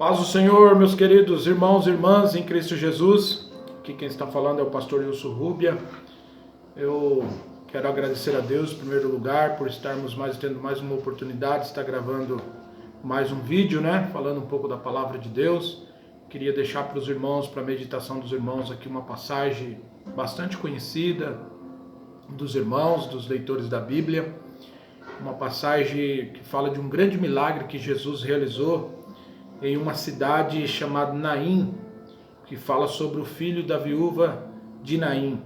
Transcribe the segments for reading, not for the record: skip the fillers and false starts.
Paz do Senhor, meus queridos irmãos e irmãs em Cristo Jesus. Aqui quem está falando é o pastor Wilson Rúbia. Eu quero agradecer a Deus, em primeiro lugar, por estarmos tendo mais uma oportunidade de estar gravando mais um vídeo, falando um pouco da palavra de Deus. Queria deixar para os irmãos, para a meditação dos irmãos aqui, uma passagem bastante conhecida dos irmãos, dos leitores da Bíblia. Uma passagem que fala de um grande milagre que Jesus realizou em uma cidade chamada Naim, que fala sobre o filho da viúva de Naim.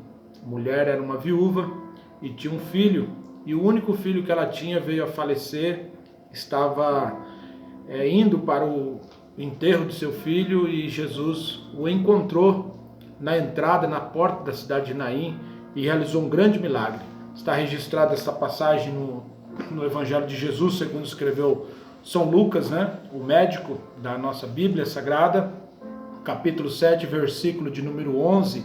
A mulher era uma viúva e tinha um filho, e o único filho que ela tinha veio a falecer, estava indo para o enterro de seu filho, e Jesus o encontrou na entrada, na porta da cidade de Naim, e realizou um grande milagre. Está registrada essa passagem no Evangelho de Jesus, segundo escreveu São Lucas, o médico da nossa Bíblia Sagrada, capítulo 7, versículo de número 11,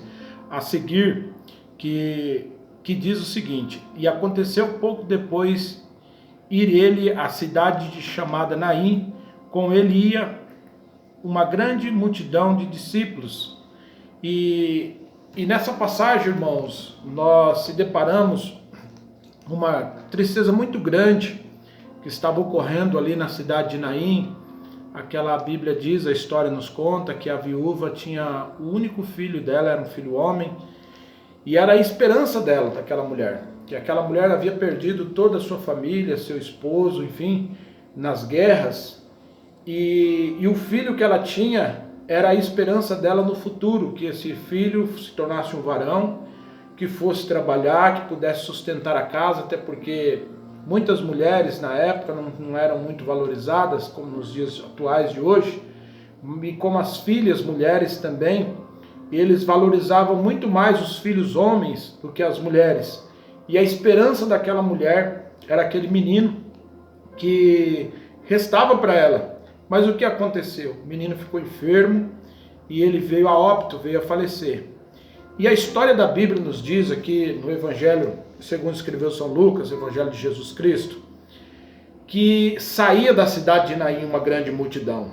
a seguir, que diz o seguinte: E aconteceu pouco depois ir ele à cidade chamada Naim, com ele ia uma grande multidão de discípulos. E nessa passagem, irmãos, nós se deparamos uma tristeza muito grande que estava ocorrendo ali na cidade de Naim. A Bíblia diz, a história nos conta, que a viúva tinha o único filho dela, era um filho homem, e era a esperança dela, daquela mulher, que aquela mulher havia perdido toda a sua família, seu esposo, enfim, nas guerras, e o filho que ela tinha era a esperança dela no futuro, que esse filho se tornasse um varão, que fosse trabalhar, que pudesse sustentar a casa, até porque muitas mulheres na época não eram muito valorizadas, como nos dias atuais de hoje, e como as filhas mulheres também, eles valorizavam muito mais os filhos homens do que as mulheres. E a esperança daquela mulher era aquele menino que restava para ela. Mas o que aconteceu? O menino ficou enfermo e ele veio a óbito, veio a falecer. E a história da Bíblia nos diz aqui no Evangelho, segundo escreveu São Lucas, Evangelho de Jesus Cristo, que saía da cidade de Naim uma grande multidão.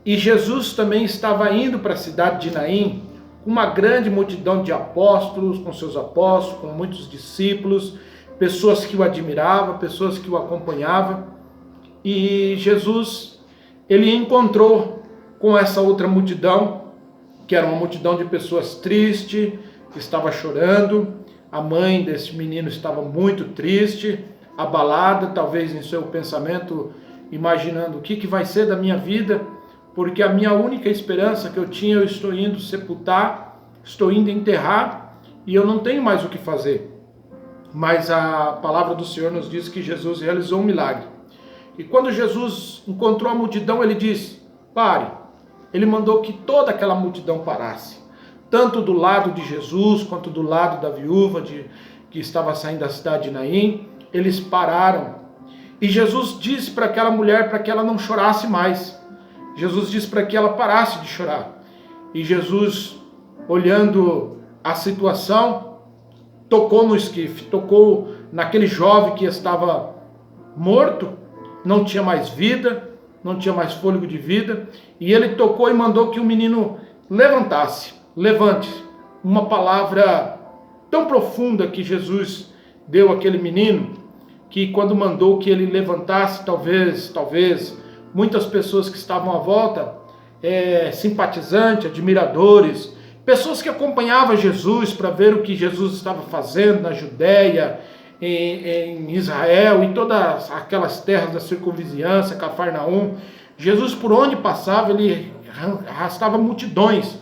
E Jesus também estava indo para a cidade de Naim com uma grande multidão de apóstolos, com seus apóstolos, com muitos discípulos, pessoas que o admiravam, pessoas que o acompanhavam. E Jesus, ele encontrou com essa outra multidão, que era uma multidão de pessoas tristes, que estava chorando. A mãe desse menino estava muito triste, abalada, talvez em seu pensamento, imaginando o que vai ser da minha vida, porque a minha única esperança que eu tinha, eu estou indo sepultar, estou indo enterrar, e eu não tenho mais o que fazer. Mas a palavra do Senhor nos diz que Jesus realizou um milagre. E quando Jesus encontrou a multidão, ele disse: pare. Ele mandou que toda aquela multidão parasse, tanto do lado de Jesus, quanto do lado da viúva que estava saindo da cidade de Naim. Eles pararam. E Jesus disse para aquela mulher para que ela não chorasse mais. Jesus disse para que ela parasse de chorar. E Jesus, olhando a situação, tocou no esquife, tocou naquele jovem que estava morto, não tinha mais vida, não tinha mais fôlego de vida, e ele tocou e mandou que o menino levantasse, levante. Uma palavra tão profunda que Jesus deu àquele menino, que quando mandou que ele levantasse, talvez, muitas pessoas que estavam à volta, simpatizantes, admiradores, pessoas que acompanhavam Jesus para ver o que Jesus estava fazendo na Judéia, em Israel, em todas aquelas terras da circunvizinhança, Cafarnaum. Jesus, por onde passava, ele arrastava multidões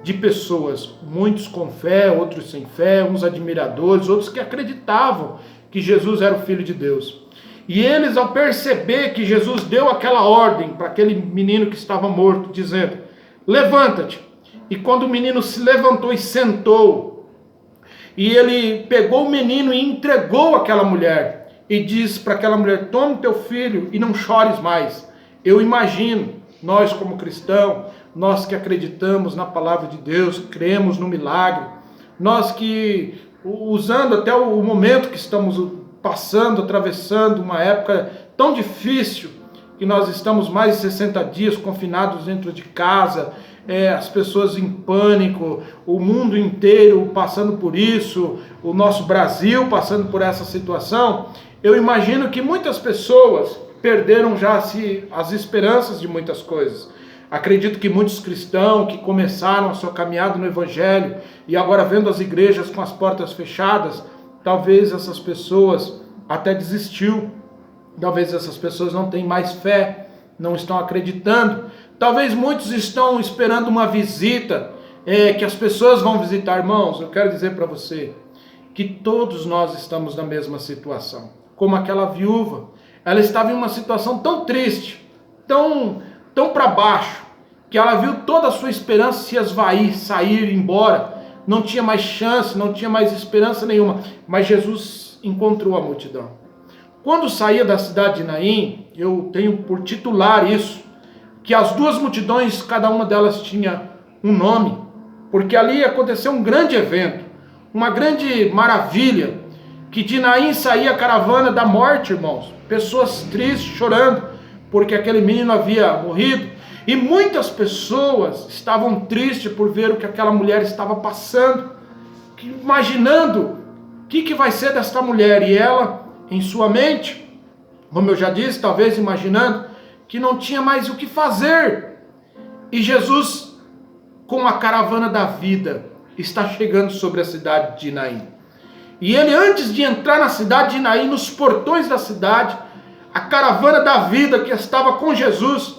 de pessoas, muitos com fé, outros sem fé, uns admiradores, outros que acreditavam que Jesus era o Filho de Deus. E eles, ao perceber que Jesus deu aquela ordem para aquele menino que estava morto, dizendo: levanta-te. E quando o menino se levantou e sentou, e ele pegou o menino e entregou àquela mulher, e disse para aquela mulher: tome teu filho e não chores mais. Eu imagino, nós como cristãos, nós que acreditamos na palavra de Deus, cremos no milagre, nós que, usando até o momento que estamos passando, atravessando uma época tão difícil, que nós estamos mais de 60 dias confinados dentro de casa, as pessoas em pânico, o mundo inteiro passando por isso, o nosso Brasil passando por essa situação, eu imagino que muitas pessoas perderam já as esperanças de muitas coisas. Acredito que muitos cristãos que começaram a sua caminhada no Evangelho e agora vendo as igrejas com as portas fechadas, talvez essas pessoas até desistiu, talvez essas pessoas não têm mais fé, não estão acreditando, talvez muitos estão esperando uma visita, que as pessoas vão visitar. Irmãos, eu quero dizer para você que todos nós estamos na mesma situação, como aquela viúva. Ela estava em uma situação tão triste, tão para baixo, que ela viu toda a sua esperança se esvair, sair, embora. Não tinha mais chance, não tinha mais esperança nenhuma. Mas Jesus encontrou a multidão. Quando saía da cidade de Naim, eu tenho por titular isso, que as duas multidões, cada uma delas tinha um nome, porque ali aconteceu um grande evento, uma grande maravilha, que de Naim saía a caravana da morte, irmãos. Pessoas tristes, chorando, porque aquele menino havia morrido. E muitas pessoas estavam tristes por ver o que aquela mulher estava passando, imaginando o que vai ser desta mulher. E ela, em sua mente, como eu já disse, talvez imaginando que não tinha mais o que fazer. E Jesus, com a caravana da vida, está chegando sobre a cidade de Naim. E ele, antes de entrar na cidade de Naim, nos portões da cidade, a caravana da vida que estava com Jesus,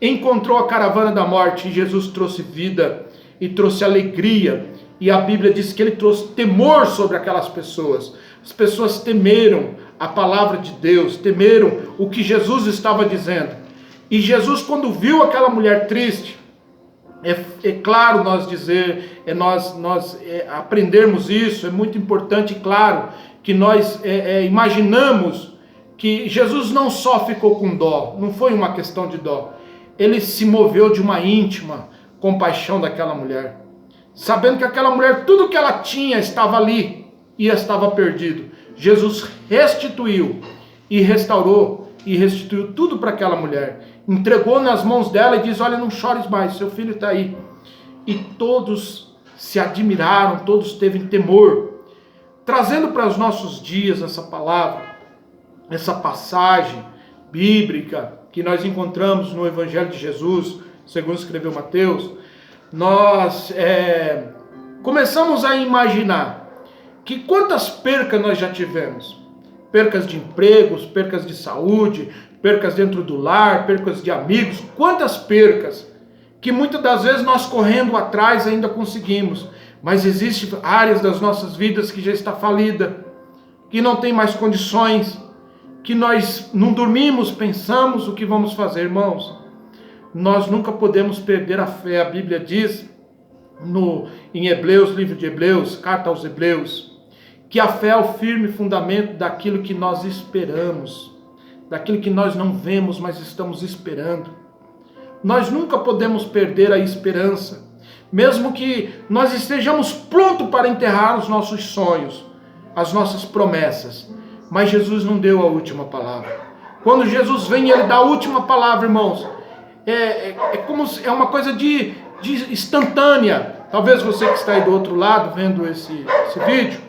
encontrou a caravana da morte. E Jesus trouxe vida e trouxe alegria. E a Bíblia diz que ele trouxe temor sobre aquelas pessoas. As pessoas temeram a palavra de Deus, temeram o que Jesus estava dizendo. E Jesus, quando viu aquela mulher triste, é claro nós dizer, nós aprendermos isso, é muito importante, claro, que nós imaginamos que Jesus não só ficou com dó, não foi uma questão de dó, ele se moveu de uma íntima compaixão daquela mulher, sabendo que aquela mulher, tudo que ela tinha estava ali e estava perdido. Jesus restituiu e restaurou e restituiu tudo para aquela mulher, entregou nas mãos dela e diz: olha, não chores mais, seu filho está aí. E todos se admiraram, todos teve temor. Trazendo para os nossos dias essa palavra, essa passagem bíblica que nós encontramos no Evangelho de Jesus, segundo escreveu Mateus, nós começamos a imaginar que quantas percas nós já tivemos. Percas de empregos, percas de saúde, percas dentro do lar, percas de amigos, quantas percas, que muitas das vezes nós correndo atrás ainda conseguimos, mas existem áreas das nossas vidas que já está falida, que não tem mais condições, que nós não dormimos, pensamos o que vamos fazer. Irmãos, nós nunca podemos perder a fé. A Bíblia diz em Hebreus, livro de Hebreus, carta aos Hebreus, que a fé é o firme fundamento daquilo que nós esperamos, daquilo que nós não vemos, mas estamos esperando. Nós nunca podemos perder a esperança, mesmo que nós estejamos prontos para enterrar os nossos sonhos, as nossas promessas, mas Jesus não deu a última palavra. Quando Jesus vem, ele dá a última palavra, irmãos, é uma coisa de instantânea. Talvez você que está aí do outro lado vendo esse vídeo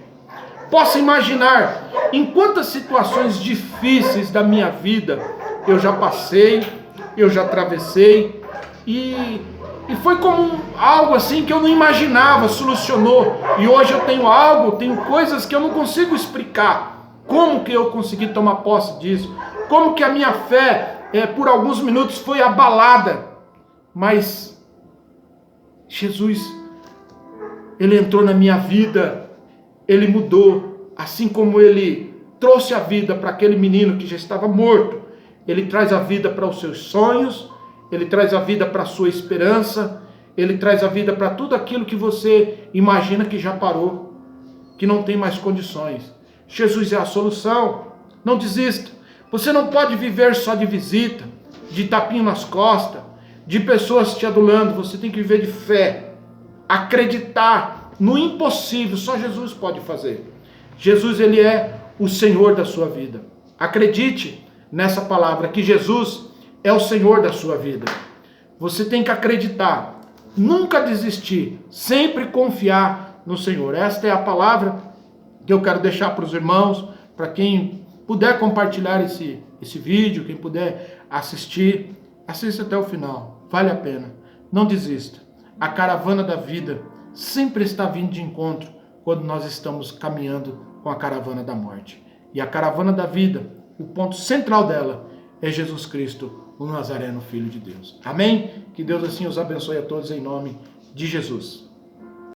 possa imaginar em quantas situações difíceis da minha vida eu já passei, eu já atravessei, e foi como algo assim que eu não imaginava, solucionou, e hoje eu tenho coisas que eu não consigo explicar, como que eu consegui tomar posse disso, como que a minha fé por alguns minutos foi abalada, mas Jesus, ele entrou na minha vida, ele mudou, assim como ele trouxe a vida para aquele menino que já estava morto, ele traz a vida para os seus sonhos, ele traz a vida para a sua esperança, ele traz a vida para tudo aquilo que você imagina que já parou, que não tem mais condições. Jesus é a solução. Não desista. Você não pode viver só de visita, de tapinho nas costas, de pessoas te adulando. Você tem que viver de fé, acreditar no impossível. Só Jesus pode fazer. Jesus, ele é o Senhor da sua vida. Acredite nessa palavra, que Jesus é o Senhor da sua vida. Você tem que acreditar, nunca desistir, sempre confiar no Senhor. Esta é a palavra que eu quero deixar para os irmãos, para quem puder compartilhar esse vídeo, quem puder assistir, assista até o final, vale a pena. Não desista. A caravana da vida sempre está vindo de encontro quando nós estamos caminhando com a caravana da morte. E a caravana da vida, o ponto central dela é Jesus Cristo, o Nazareno, Filho de Deus. Amém? Que Deus assim os abençoe a todos em nome de Jesus.